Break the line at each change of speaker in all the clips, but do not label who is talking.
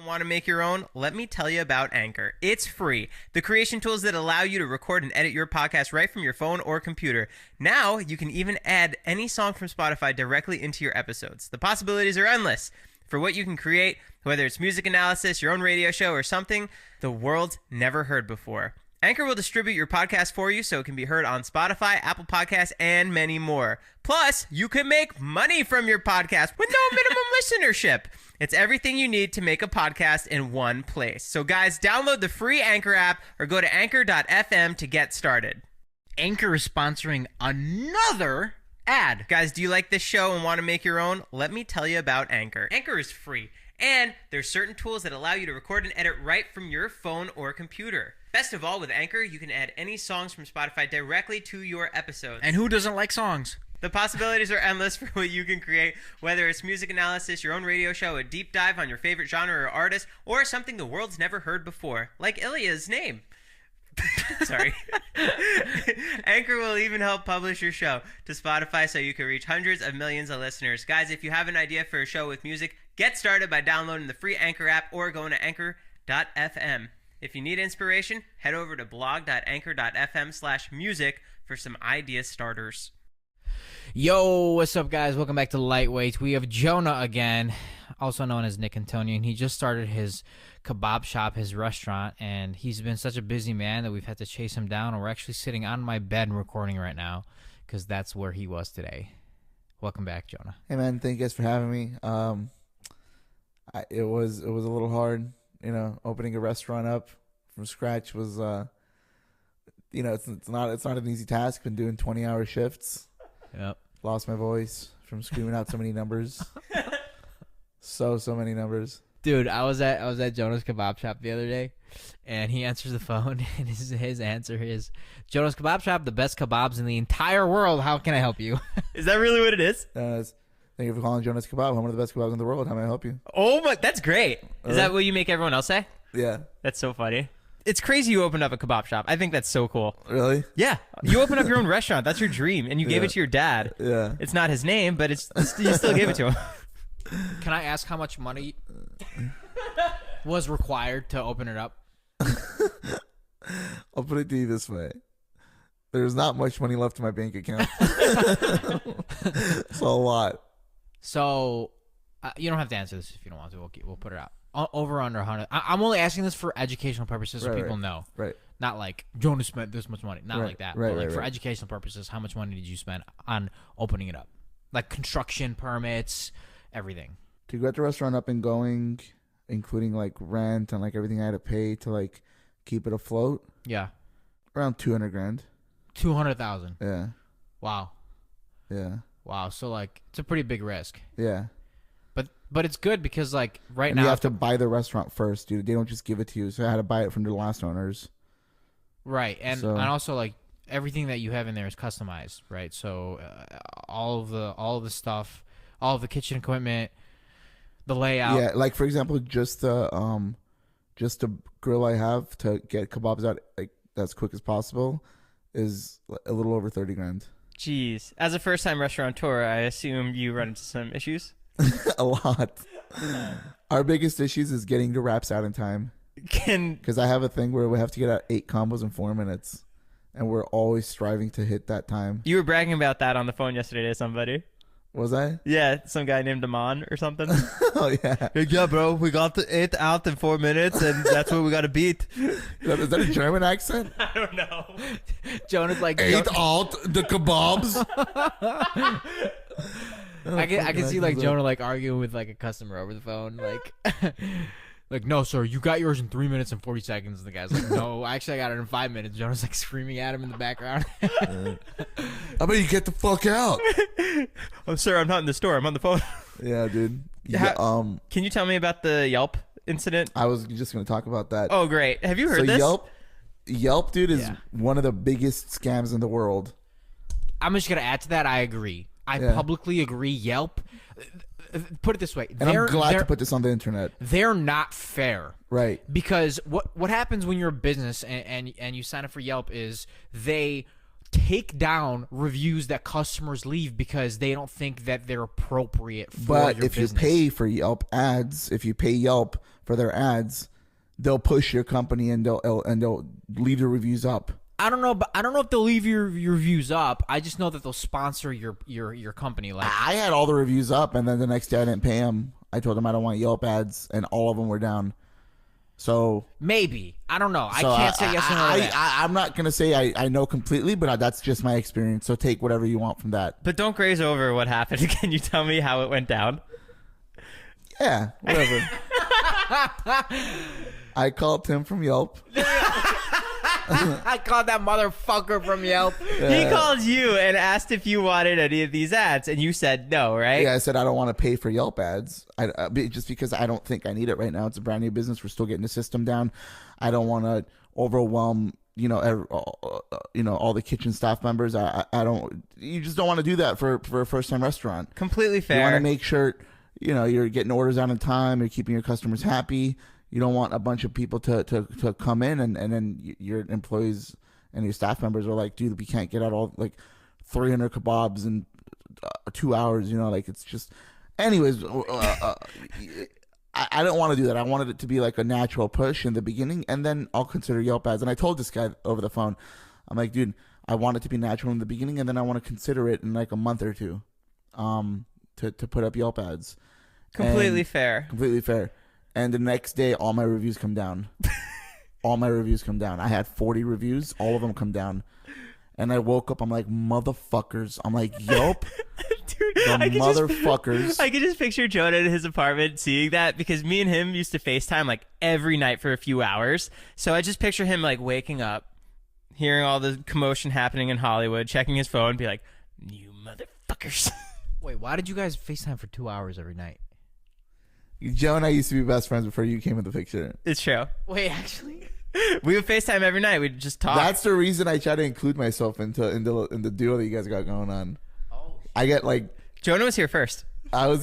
Want to make your own? Let me tell you about Anchor. It's free. The creation tools that allow you to record and edit your podcast right from your phone or computer. Now you can even add any song from Spotify directly into your episodes. The possibilities are endless for what you can create, whether it's music analysis, your own radio show, or something the world's never heard before. Anchor will distribute your podcast for you so it can be heard on Spotify, Apple Podcasts, and many more. Plus, you can make money from your podcast with no minimum listenership. It's everything you need to make a podcast in one place. So guys, download the free Anchor app or go to anchor.fm to get started.
Anchor is sponsoring another ad.
Guys, do you like this show and want to make your own? Let me tell you about Anchor. Anchor is free, and there's certain tools that allow you to record and edit right from your phone or computer. Best of all, with Anchor, you can add any songs from Spotify directly to your episodes.
And who doesn't like songs?
The possibilities are endless for what you can create, whether it's music analysis, your own radio show, a deep dive on your favorite genre or artist, or something the world's never heard before, like Ilya's name. Sorry. Anchor will even help publish your show to Spotify so you can reach hundreds of millions of listeners. Guys, if you have an idea for a show with music, get started by downloading the free Anchor app or going to anchor.fm. If you need inspiration, head over to blog.anchor.fm/music for some idea starters.
Yo, what's up, guys? Welcome back to Lightweights. We have Jonah again, also known as Nick Antonyan. He just started his kebab shop, his restaurant, and he's been such a busy man that we've had to chase him down. And we're actually sitting on my bed and recording right now because that's where he was today. Welcome back, Jonah.
Hey, man. Thank you guys for having me. It was a little hard, opening a restaurant up from scratch was, it's not an easy task. Been doing 20-hour shifts.
Yep.
Lost my voice from screaming out so many numbers. So many numbers.
Dude, I was at Jonah's kebab shop the other day, and he answers the phone, and his answer is, Jonah's kebab shop, the best kebabs in the entire world. How can I help you?
Is that really what it is?
Thank you for calling Jonah's Kebab. I'm one of the best kebabs in the world. How may I help you?
Oh, my, that's great. Is that what you make everyone else say?
Yeah.
That's so funny. It's crazy you opened up a kebab shop. I think that's so cool.
Really?
Yeah. You opened up your own restaurant. That's your dream. And you gave it to your dad.
Yeah.
It's not his name, but you still gave it to him.
Can I ask how much money was required to open it up?
I'll put it to you this way. There's not much money left in my bank account. It's a lot.
So you don't have to answer this if you don't want to. We'll put it out. Over under 100. I'm only asking this for educational purposes so people know.
Right.
Not like Jonah spent this much money. Not like that.
Right,
but for educational purposes, how much money did you spend on opening it up? Like construction permits, everything.
To get the restaurant up and going, including like rent and like everything I had to pay to like keep it afloat.
Yeah.
Around $200,000.
200,000.
Yeah.
Wow.
Yeah.
Wow. So like it's a pretty big risk.
Yeah.
But it's good because like
and
now
you have to buy the restaurant first, dude. They don't just give it to you. So I had to buy it from the last owners.
Right. And also like everything that you have in there is customized, right? So all of the stuff, all of the kitchen equipment, the layout.
Yeah, like for example, just the grill I have to get kebabs out like as quick as possible is a little over $30,000.
Jeez. As a first-time restaurateur, I assume you run into some issues?
A lot. Our biggest issues is getting the wraps out in time. Because I have a thing where we have to get out 8 combos in 4 minutes, and we're always striving to hit that time.
You were bragging about that on the phone yesterday to somebody.
Was I?
Yeah, some guy named Amon or something.
Oh, yeah.
Yeah, bro, we got the 8 out in 4 minutes, and that's what we got to beat.
Is that a German accent?
I don't know.
Jonah's like
8 out the kebabs.
I can see like Jonah like arguing with like a customer over the phone, like no sir, you got yours in 3 minutes and 40 seconds. And the guy's like, no, actually I got it in 5 minutes. Jonah's like screaming at him in the background.
How about you get the fuck out?
Oh, sir, I'm not in the store. I'm on the phone.
Yeah, dude.
Can you tell me about the Yelp incident?
I was just gonna talk about that.
Oh, great. Have you heard this?
Yelp, dude, is one of the biggest scams in the world.
I'm just gonna add to that. I agree. I publicly agree. Yelp. Put it this way,
and I'm glad to put this on the internet.
They're not fair,
right?
Because what happens when you're a business and you sign up for Yelp is they take down reviews that customers leave because they don't think that they're appropriate for
But
your
if
business.
you pay for Yelp ads, if you pay Yelp for their ads, they'll push your company and they'll leave your reviews up.
I don't know, but I don't know if they'll leave your reviews up. I just know that they'll sponsor your company. Like
I had all the reviews up, and then the next day I didn't pay them. I told them I don't want Yelp ads, and all of them were down. So
maybe, I don't know. I can't say yes or no to that.
I'm not gonna say I know completely, but that's just my experience. So take whatever you want from that.
But don't graze over what happened. Can you tell me how it went down?
Yeah, whatever. I called Tim from Yelp.
I called that motherfucker from Yelp.
He called you and asked if you wanted any of these ads, and you said no, right?
Yeah, I said I don't want to pay for Yelp ads. Just because I don't think I need it right now. It's a brand new business. We're still getting the system down. I don't want to overwhelm all the kitchen staff members. I don't. You just don't want to do that for a first time restaurant.
Completely fair.
You want to make sure you're getting orders out in time. You're keeping your customers happy. You don't want a bunch of people to come in and then your employees and your staff members are like, dude, we can't get out all like 300 kebabs in 2 hours. Like it's just. Anyways, I don't want to do that. I wanted it to be like a natural push in the beginning, and then I'll consider Yelp ads. And I told this guy over the phone, I'm like, dude, I want it to be natural in the beginning, and then I want to consider it in like a month or two, to put up Yelp ads.
Completely fair.
Completely fair. And the next day, all my reviews come down. All my reviews come down. I had 40 reviews. All of them come down. And I woke up. I'm like, motherfuckers. I'm like, Yelp.
Dude,
motherfuckers.
I could just picture Jonah in his apartment seeing that, because me and him used to FaceTime like every night for a few hours. So I just picture him like waking up, hearing all the commotion happening in Hollywood, checking his phone, be like, you motherfuckers.
Wait, why did you guys FaceTime for 2 hours every night?
Joe and I used to be best friends before you came in the picture.
It's true.
Wait, actually?
We would FaceTime every night. We'd just talk.
That's the reason I try to include myself in the duo that you guys got going on.
Oh,
I get like
Jonah was here first.
I was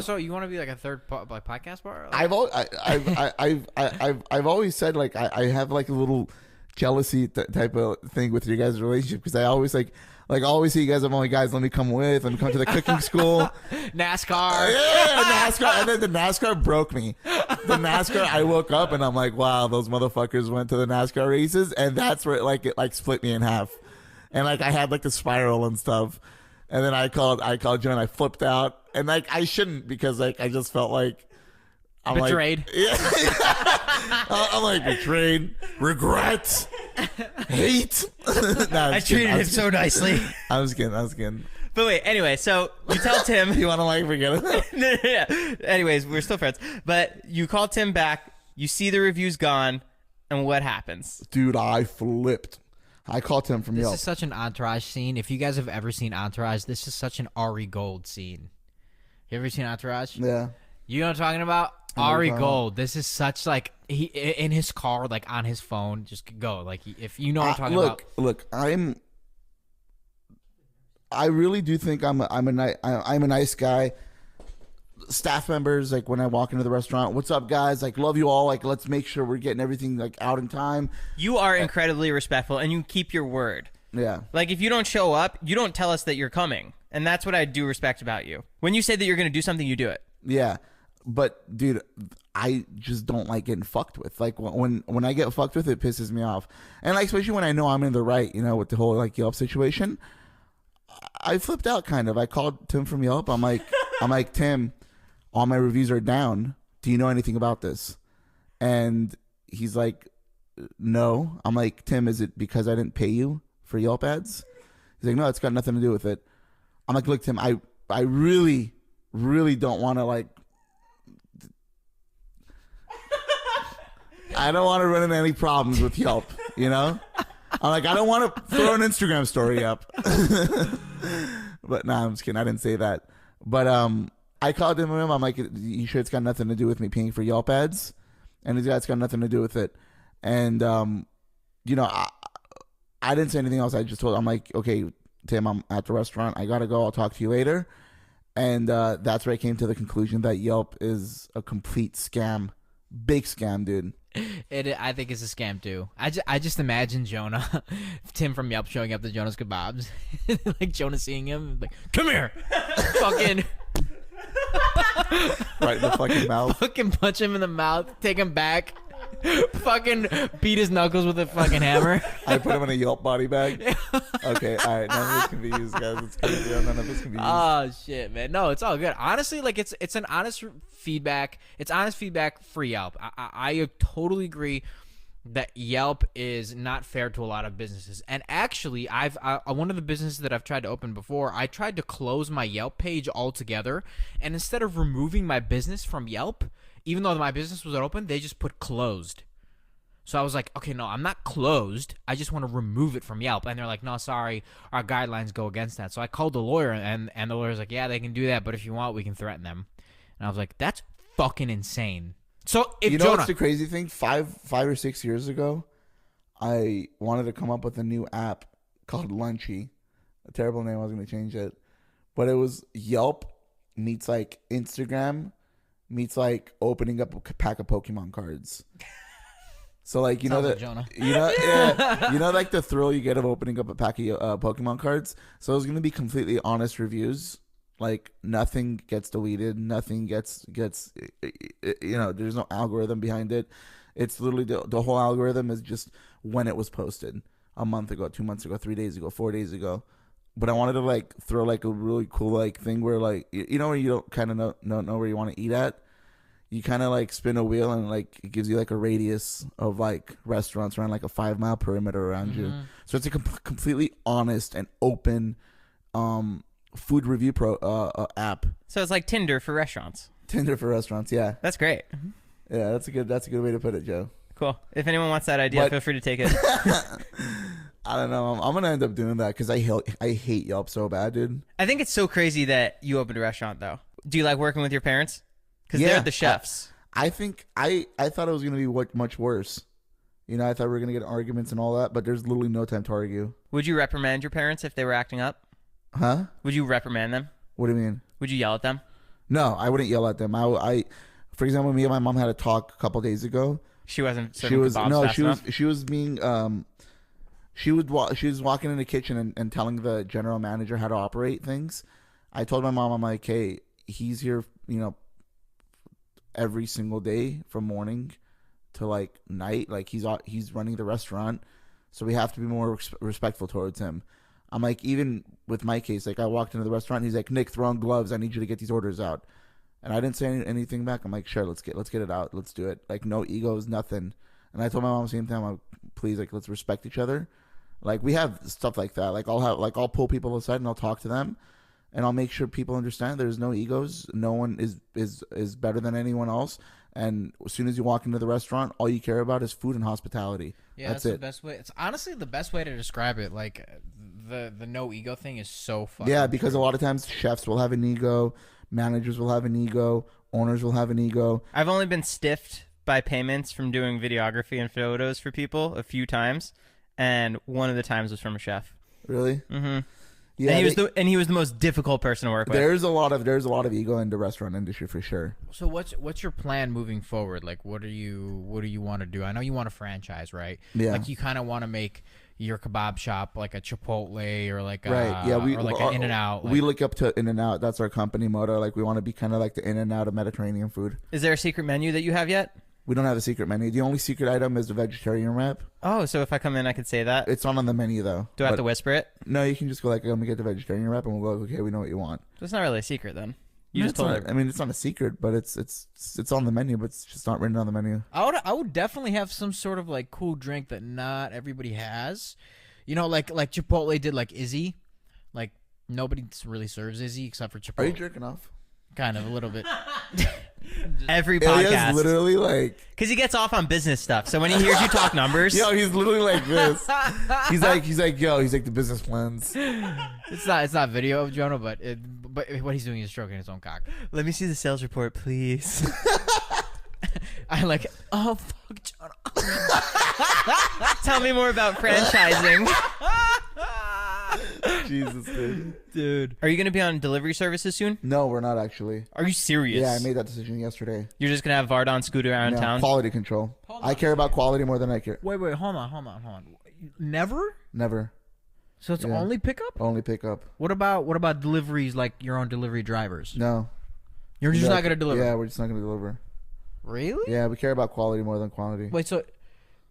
so you want to be like a third podcast bar?
I've always said like I have like a little jealousy type of thing with your guys' relationship, because I always like always see you guys. I'm like, guys, let me come to the cooking school.
NASCAR.
Yeah, NASCAR. And then the NASCAR broke me. The NASCAR, I woke up and I'm like, wow, those motherfuckers went to the NASCAR races, and that's where it split me in half. And like I had like the spiral and stuff. And then I called Joe and I flipped out. And like I shouldn't, because like I just felt like I'm
betrayed.
Like, yeah. I'm like betrayed, regret, hate.
I treated him so nicely.
I was kidding.
But wait, anyway, so you tell Tim.
You want to like forget it?
Yeah. Anyways, we're still friends. But you call Tim back. You see the reviews gone, and what happens?
Dude, I flipped. I called Tim from Yelp.
This is such an Entourage scene. If you guys have ever seen Entourage, this is such an Ari Gold scene. You ever seen Entourage?
Yeah.
You know what I'm talking about? Ari Gold. This is such like he in his car, like on his phone. Just go like if you know what I'm talking about.
Look, I really do think I'm a nice guy. Staff members, like when I walk into the restaurant, what's up, guys? Like, love you all. Like, let's make sure we're getting everything like out in time.
You are incredibly respectful, and you keep your word.
Yeah.
Like if you don't show up, you don't tell us that you're coming, and that's what I do respect about you. When you say that you're going to do something, you do it.
Yeah. But dude, I just don't like getting fucked with. Like when I get fucked with, it pisses me off. And like especially when I know I'm in the right, with the whole like Yelp situation. I flipped out kind of. I called Tim from Yelp. I'm like, Tim, all my reviews are down. Do you know anything about this? And he's like, no. I'm like, Tim, is it because I didn't pay you for Yelp ads? He's like, no, it's got nothing to do with it. I'm like, look, Tim, I really, really don't want to like. I don't want to run into any problems with Yelp, I'm like, I don't want to throw an Instagram story up. But nah, I'm just kidding. I didn't say that. But I called him. I'm like, you sure it's got nothing to do with me paying for Yelp ads? And he's like, it's got nothing to do with it. And, I didn't say anything else. I just told him, I'm like, okay, Tim, I'm at the restaurant. I got to go. I'll talk to you later. And that's where I came to the conclusion that Yelp is a complete scam Big scam, dude.
I think it's a scam too. I just imagine Jonah, Tim from Yelp showing up to Jonah's Kebabs, like Jonah seeing him, like, come here, fucking,
Right in the fucking mouth.
fucking punch him in the mouth, take him back, fucking beat his knuckles with a fucking hammer.
I put him in a Yelp body bag. Okay, all right. None of this can be used, guys. It's good. None of this can be used.
Oh shit, man. No, it's all good. Honestly, like it's an honest feedback. It's honest feedback for Yelp. I totally agree that Yelp is not fair to a lot of businesses. And actually, one of the businesses that I've tried to open before, I tried to close my Yelp page altogether, and instead of removing my business from Yelp, even though my business was open, they just put closed. So I was like, okay, no, I'm not closed. I just want to remove it from Yelp. And they're like, no, sorry, our guidelines go against that. So I called the lawyer, and the lawyer's like, yeah, they can do that, but if you want, we can threaten them. And I was like, that's fucking insane. So if
you know
Jonah,
what's the crazy thing? 5 or 6 years ago, I wanted to come up with a new app called Lunchy. A terrible name. I was going to change it, but it was Yelp meets like Instagram meets like opening up a pack of Pokemon cards. So like
Sounds like Jonah.
Like the thrill you get of opening up a pack of Pokemon cards. So it was going to be completely honest reviews. Like nothing gets deleted, nothing gets there's no algorithm behind it. It's literally the whole algorithm is just when it was posted a month ago, 2 months ago, 3 days ago, 4 days ago. But I wanted to like throw like a really cool like thing where like where you don't kind of know where you want to eat at. You kind of like spin a wheel and like it gives you like a radius of like restaurants around like a 5 mile perimeter around you. So it's a completely honest and open food review app.
So it's like Tinder for restaurants.
Tinder for restaurants, yeah.
That's great.
Yeah, that's a good way to put it, Joe.
Cool. If anyone wants that idea, feel free to take it.
I don't know. I'm gonna end up doing that because I hate Yelp so bad, dude.
I think it's so crazy that you opened a restaurant, though. Do you like working with your parents? Because
Yeah,
they're the chefs.
I think I thought it was gonna be much worse. You know, I thought we were gonna get arguments and all that, but there's literally no time to argue.
Would you reprimand your parents if they were acting up?
Huh?
Would you reprimand them?
What do you mean?
Would you yell at them?
No, I wouldn't yell at them. I for example, me and my mom had a talk a couple days ago.
She wasn't serving kebabs fast enough?
She was being she was walking in the kitchen and telling the general manager how to operate things. I told my mom, I'm like, hey, he's here, every single day from morning to like night. Like he's running the restaurant, so we have to be more respectful towards him. I'm like, even with my case, like I walked into the restaurant, he's like, Nick, throw on gloves. I need you to get these orders out. And I didn't say anything back. I'm like, sure, let's get it out. Let's do it. Like no egos, nothing. And I told my mom the same time, like, please, like, let's respect each other. Like we have stuff like that. Like I'll pull people aside and I'll talk to them, and I'll make sure people understand there's no egos. No one is better than anyone else. And as soon as you walk into the restaurant, all you care about is food and hospitality.
Yeah,
that's
the
it.
best way. It's honestly the best way to describe it. Like the no ego thing is so fun.
Yeah, because a lot of times chefs will have an ego, managers will have an ego, owners will have an ego.
I've only been stiffed by payments from doing videography and photos for people a few times, and one of the times was from a chef.
Really?
Mm-hmm.
Yeah,
and he was the most difficult person to work with.
There's a lot of ego in the restaurant industry for sure.
So what's your plan moving forward? Like what do you want to do? I know you want a franchise, right?
Yeah.
Like you kind of want to make your kebab shop like a Chipotle or like
right. Yeah,
or like an In-N-Out.
We look up to In-N-Out. That's our company motto. Like we want to be kind of like the In-N-Out of Mediterranean food.
Is there a secret menu that you have yet?
We don't have a secret menu. The only secret item is the vegetarian wrap.
Oh, so if I come in, I could say that?
It's not on the menu though.
Do I have to whisper it?
No, you can just go like, let me get the vegetarian wrap, and we'll go, okay, we know what you want.
So it's not really a secret then. You
No,
just told
I mean, it's not a secret, but it's on the menu, but it's just not written on the menu.
I would definitely have some sort of like cool drink that not everybody has. You know, like Chipotle did like Izzy. Like nobody really serves Izzy except for Chipotle.
Are you jerking off?
Kind of a little bit.
Every
Ilya's
podcast.
literally like,
Because he gets off on business stuff. So when he hears you talk numbers.
yo, he's literally like this. He's like, yo, he's like the business plans.
It's not video of Jonah, but what he's doing is stroking his own cock.
Let me see the sales report, please.
I like, oh fuck, Jonah.
Tell me more about franchising.
Jesus,
Dude.
Are you going to be on delivery services soon?
No, we're not actually.
Are you serious?
Yeah, I made that decision yesterday.
You're just going to have Vardon scoot around
No,
town?
quality control.
Hold on
I care
a
about
second.
quality more than I care.
Wait, hold on. Never?
Never.
So it's
Yeah.
only pickup?
Only pickup.
What about deliveries, like your own delivery drivers?
No.
You're just not gonna deliver.
Yeah, we're just not gonna deliver.
Really?
Yeah, we care about quality more than quantity.
Wait, so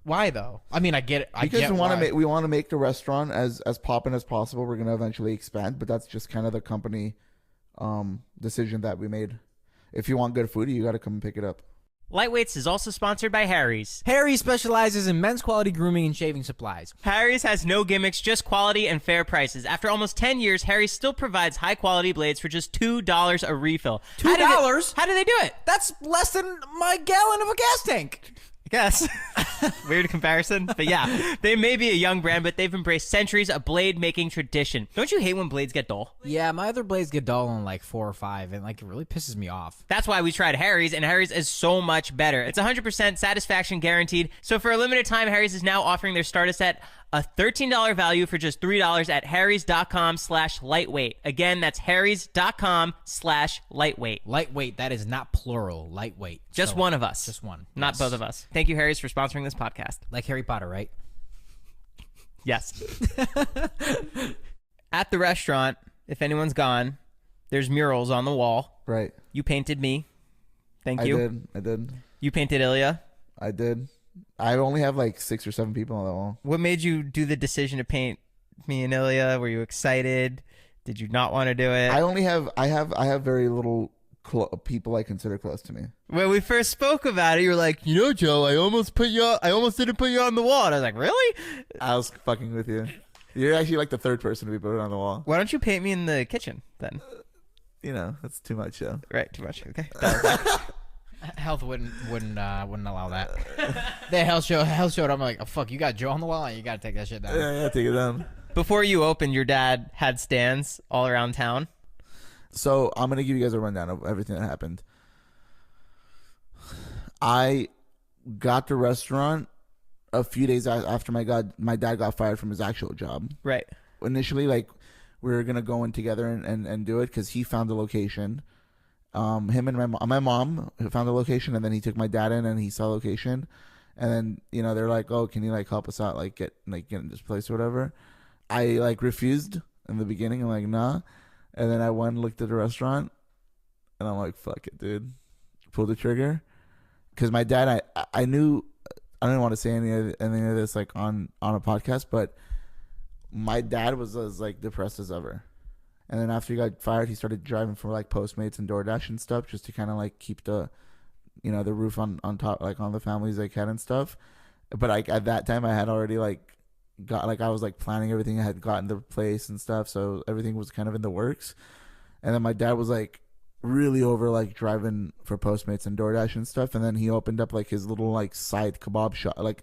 why though? I mean, I get it.
Because we want to make the restaurant as poppin' as possible. We're gonna eventually expand, but that's just kind of the company decision that we made. If you want good food, you got to come and pick it up.
Lightweights is also sponsored by Harry's.
Harry specializes in men's quality grooming and shaving supplies.
Harry's has no gimmicks, just quality and fair prices. After almost 10 years, Harry's still provides high-quality blades for just $2 a refill.
$2?
How do they do it?
That's less than my gallon of a gas tank.
I guess. Weird comparison. But yeah, they may be a young brand, but they've embraced centuries of blade-making tradition. Don't you hate when blades get dull?
Yeah, my other blades get dull in like 4 or 5, and like it really pisses me off.
That's why we tried Harry's, and Harry's is so much better. It's 100% satisfaction guaranteed. So for a limited time, Harry's is now offering their starter set a $13 value for just $3 at harrys.com/lightweight. Again, that's harrys.com/lightweight.
Lightweight, that is not plural. Lightweight.
Just
So,
one of us.
Just one.
Not
Yes.
both of us. Thank you, Harry's, for sponsoring this podcast.
Like Harry Potter, right?
Yes. At the restaurant, if anyone's gone, there's murals on the wall.
Right.
You painted me. Thank you.
I did.
You painted Ilya.
I did. I only have like 6 or 7 people on that wall.
What made you do the decision to paint me and Ilya? Were you excited? Did you not want to do it?
I have very little people I consider close to me.
When we first spoke about it, you were like, Joe, I almost didn't put you on the wall. And I was like, really?
I was fucking with you. You're actually like the 3rd person to be put on the wall.
Why don't you paint me in the kitchen then?
That's too much, though.
Right, too much. Okay.
Health wouldn't allow that. The health showed. I'm like, oh fuck, you got Joe on the wall, and you got to take that shit down.
Yeah, take it down.
Before you opened, your dad had stands all around town.
So I'm gonna give you guys a rundown of everything that happened. I got the restaurant a few days after my dad got fired from his actual job.
Right.
Initially, like, we were gonna go in together and do it because he found the location. Him and my mom found the location, and then he took my dad in and he saw the location, and then they're like, oh, can you like help us out, like get in this place or whatever. I like refused in the beginning. I'm like, nah. And then I went and looked at the restaurant, and I'm like, fuck it, dude. Pulled the trigger. Because my dad, I knew, I don't want to say anything of this like on a podcast, but my dad was as like depressed as ever. And then after he got fired, he started driving for like Postmates and DoorDash and stuff, just to kind of like keep the roof on top, like on the families they had and stuff. But like at that time, I had already like I was like planning everything. I had gotten the place and stuff, so everything was kind of in the works. And then my dad was like really over like driving for Postmates and DoorDash and stuff. And then he opened up like his little like side kebab shop, like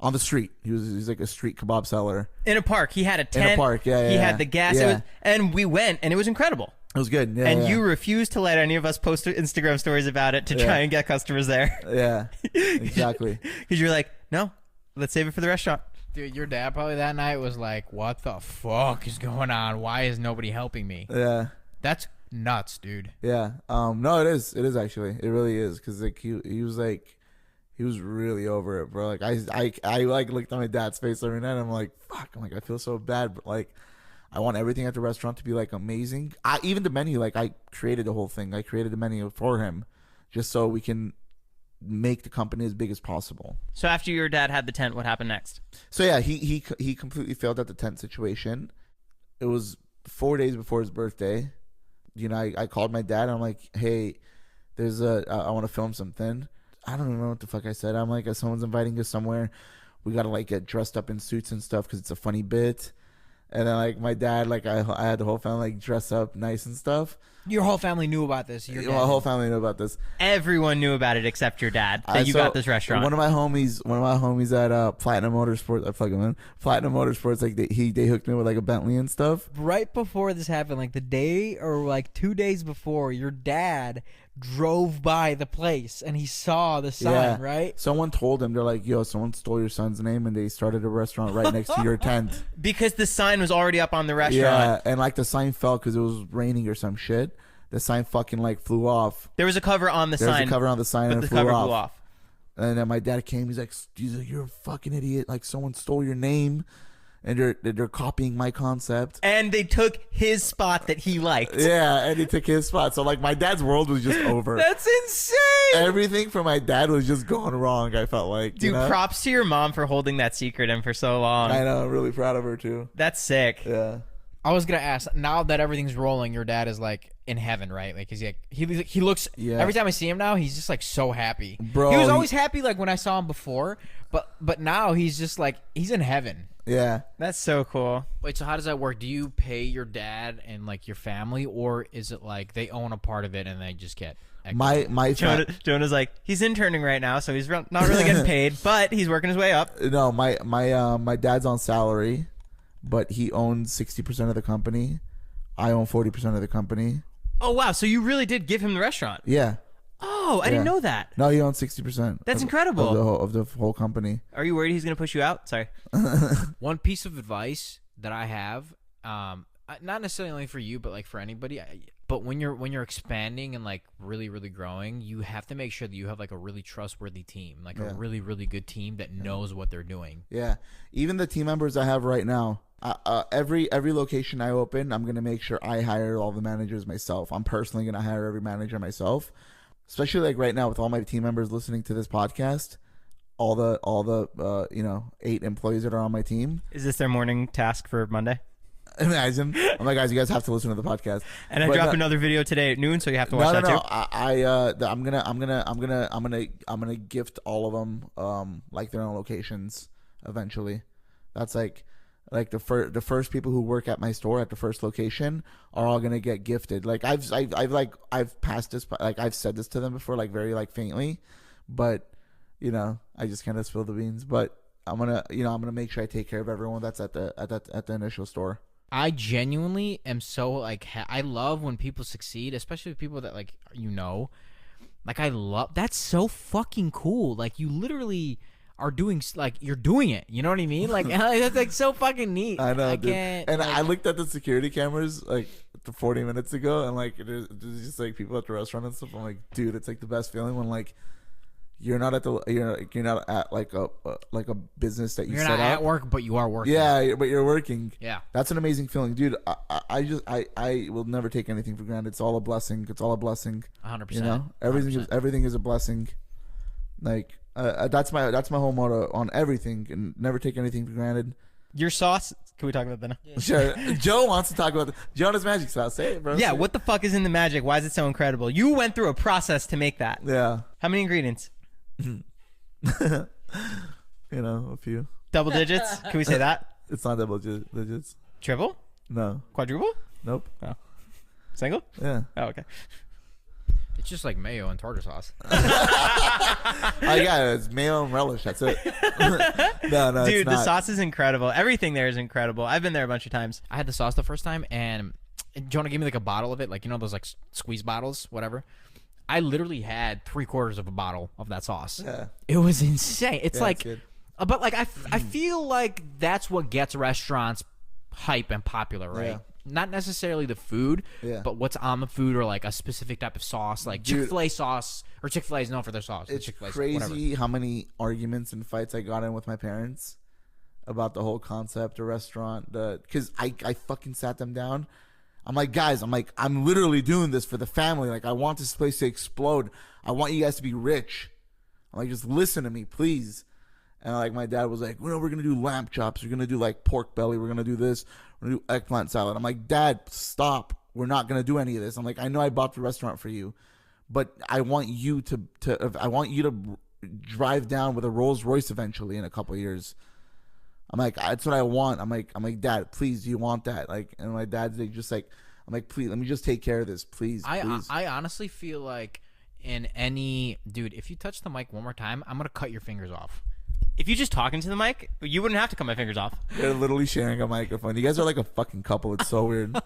on the street. He's like a street kebab seller
In a park. He had a tent.
in a park. Yeah,
He
yeah,
had the gas.
Yeah.
And we went, and it was incredible.
It was good. Yeah,
And
yeah.
you refused to let any of us post Instagram stories about it to try and get customers there.
Yeah, exactly.
Because you're like, no, let's save it for the restaurant.
Dude, your dad probably that night was like, what the fuck is going on? Why is nobody helping me?
Yeah.
That's nuts, dude.
Yeah. No, it is actually. It really is. Because like he was like, he was really over it, bro. Like I like looked at my dad's face every night. I'm like, fuck. I'm like, I feel so bad, but like, I want everything at the restaurant to be like amazing. Even the menu, like I created the whole thing. I created the menu for him, just so we can make the company as big as possible.
So after your dad had the tent, what happened next?
So yeah, he completely failed at the tent situation. It was 4 days before his birthday. I called my dad and I'm like, hey, I want to film something. I don't even know what the fuck I said. I'm like, someone's inviting us somewhere. We got to like get dressed up in suits and stuff because it's a funny bit. And then like my dad, like I had the whole family like dress up nice and stuff.
Your whole family knew about this.
My whole family knew about this.
Everyone knew about it except your dad, that you got this restaurant.
One of my homies at Platinum Motorsports, Platinum Motorsports, like they hooked me with like a Bentley and stuff.
Right before this happened, like the day or like 2 days before, your dad drove by the place and he saw the sign, right?
Someone told him, they're like, yo, someone stole your son's name and they started a restaurant right next to your tent.
Because the sign sign was already up on the restaurant.
Yeah, and like the sign fell because it was raining or some shit. The sign fucking like flew off.
There was a cover on the sign.
There was a cover on the sign,
but
and
the
it flew
cover
off.
blew off.
And then my dad came. He's like, "You're a fucking idiot! Like someone stole your name, and they're copying my concept."
And they took his spot that he liked.
Yeah, and he took his spot. So like my dad's world was just over.
That's insane.
Everything for my dad was just going wrong. I felt like,
Dude, props to your mom for holding that secret in for so long.
I know. I'm really proud of her too.
That's sick.
Yeah.
I was gonna ask. Now that everything's rolling, your dad is like in heaven, right? Like, is he looks.
Yeah.
Every time I see him now, he's just like so happy.
Bro,
he was always happy, like when I saw him before, but now he's just like he's in heaven.
Yeah.
That's so cool.
Wait, so how does that work? Do you pay your dad and like your family, or is it like they own a part of it and they just get
My
Jonah's like, he's interning right now, so he's not really getting paid, but he's working his way up.
No, my dad's on salary, but he owns 60% of the company. I own 40% of the company.
Oh wow, so you really did give him the restaurant?
Yeah.
Oh, I didn't know that.
No, he owns 60%.
That's incredible.
Of the whole company.
Are you worried he's gonna push you out? Sorry.
One piece of advice that I have, not necessarily only for you, but like for anybody. But when you're expanding and like really growing, you have to make sure that you have like a really trustworthy team, like a really good team that knows what they're doing.
Yeah, even the team members I have right now. Every location I open, I'm gonna make sure I hire all the managers myself. I'm personally gonna hire every manager myself. Especially like right now with all my team members listening to this podcast, all the 8 employees that are on my team.
Is this their morning task for Monday?
Imagine. I'm like, guys, you guys have to listen to the podcast.
And I drop another video today at noon, so you have to watch that too.
I'm gonna gift all of them like their own locations eventually. That's like the first people who work at my store at the first location are all gonna get gifted. Like I've passed this, like I've said this to them before, like very like faintly, but I just kind of spill the beans. But I'm gonna make sure I take care of everyone that's at the initial store.
I genuinely am so like I love when people succeed, especially people that like like I love that's so fucking cool. Like you literally are doing like you're doing it. You know what I mean? Like that's like so fucking neat.
I know, dude.
Can't,
and
like,
I looked at the security cameras like 40 minutes ago, and like there's just like people at the restaurant and stuff. I'm like, dude, it's like the best feeling when like you're not at like a business that you set up.
You're not at work, but you are working.
Yeah, but you're working.
Yeah,
that's an amazing feeling, dude. I will never take anything for granted. It's all a blessing.
100%.
Everything is a blessing. Like that's my whole motto on everything, and never take anything for granted.
Your sauce. Can we talk about that now?
Yeah. Sure. Joe wants to talk about Jonah's magic sauce. Say it, bro.
Yeah. What the fuck is in the magic? Why is it so incredible? You went through a process to make that.
Yeah.
How many ingredients?
A few.
Double digits? Can we say that?
It's not double digits.
Triple?
No.
Quadruple?
Nope.
Oh. Single?
Yeah.
Oh, okay.
It's just like mayo and tartar sauce.
It's mayo and relish. That's it. No,
dude,
it's not.
The sauce is incredible. Everything there is incredible. I've been there a bunch of times.
I had the sauce the first time, and Jonah gave me like a bottle of it, like those like squeeze bottles, whatever. I literally had 3/4 of a bottle of that sauce.
Yeah.
It was insane. It's like,
it's
but like I feel like that's what gets restaurants hype and popular, right?
Yeah.
Not necessarily the food,
Yeah.
but what's on the food or like a specific type of sauce, like Chick-fil-A sauce, or Chick-fil-A is known for their sauce.
It's
Chick-fil-A,
crazy
whatever.
how many arguments and fights I got in with my parents about the whole concept of restaurant. Because I fucking sat them down. I'm like, guys, I'm literally doing this for the family. Like, I want this place to explode. I want you guys to be rich. I'm like, just listen to me, please. And like my dad was like, we're gonna do lamb chops. We're gonna do like pork belly. We're gonna do this. We're gonna do eggplant salad. I'm like, Dad, stop. We're not gonna do any of this. I'm like, I know I bought the restaurant for you, but I want you to drive down with a Rolls Royce eventually in a couple of years. I'm like, that's what I want. I'm like, Dad, please, do you want that? Like, and my dad's like, just like, I'm like, please, let me just take care of this, please.
I honestly feel like dude, if you touch the mic one more time, I'm gonna cut your fingers off.
If you just talking to the mic, you wouldn't have to cut my fingers off.
They're literally sharing a microphone. You guys are like a fucking couple. It's so weird.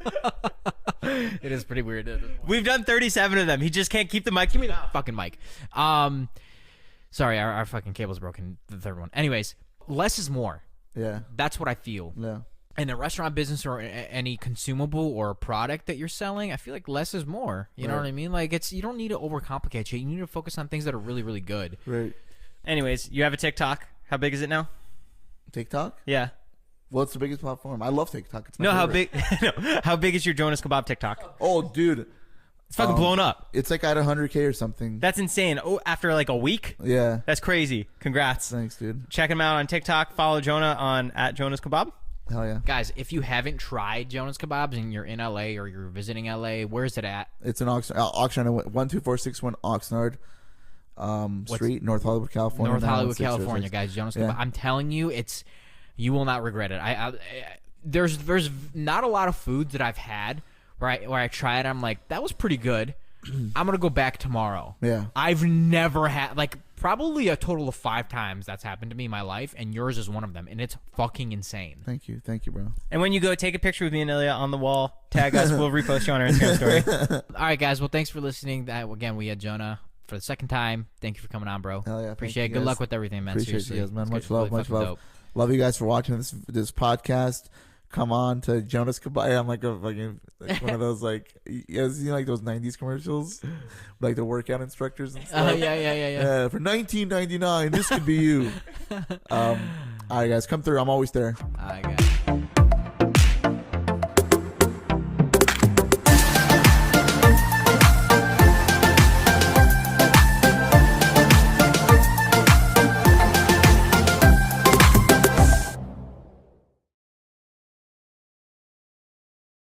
It is pretty weird.
We've done 37 of them. He just can't keep the mic. Give me that
fucking mic. Sorry, our fucking cable's broken. The third one. Anyways, less is more.
Yeah.
That's what I feel.
Yeah.
in a restaurant business or any consumable or product that you're selling, I feel like less is more. You know what I mean? Like you don't need to overcomplicate shit. You need to focus on things that are really, really good.
Right.
Anyways, you have a TikTok. How big is it now?
TikTok?
Yeah.
What's the biggest platform? I love TikTok. It's my
No, how
favorite.
big? No, how big is your Jonas Kebab TikTok?
Oh, dude.
It's fucking blown up.
It's like at 100K or something.
That's insane. Oh, after like a week?
Yeah.
That's crazy. Congrats.
Thanks, dude.
Check him out on TikTok. Follow Jonah on @JonasKebab.
Hell yeah.
Guys, if you haven't tried Jonas Kebabs and you're in LA or you're visiting LA, where's it at?
It's an auction 12461 Oxnard Street, North Hollywood, California.
North Hollywood,
91606.
California, guys. Jonas
Yeah.
Kebab. I'm telling you, you will not regret it. There's not a lot of foods that I've had where I try it. I'm like, that was pretty good. I'm gonna go back tomorrow.
Yeah.
I've never had probably a total of 5 times that's happened to me in my life, and yours is one of them, and it's fucking insane.
Thank you, bro.
And when you go, take a picture with me and Ilya on the wall. Tag us. We'll repost you on our Instagram story.
All right, guys. Well, thanks for listening. Again, we had Jonah for the second time. Thank you for coming on, bro.
Hell yeah.
Appreciate it.
Thank you,
Good
guys.
luck with everything, man.
Appreciate
Seriously.
you guys, man.
It's
Much
good.
love,
Really
much
fucking
love.
dope.
Love you guys for watching this podcast. Come on to Jonas Kebab. I'm like one of those you guys seen like those 90s commercials, like the workout instructors and stuff.
Yeah.
For $19.99, this could be you. All right, guys, come through. I'm always there.
All right, guys.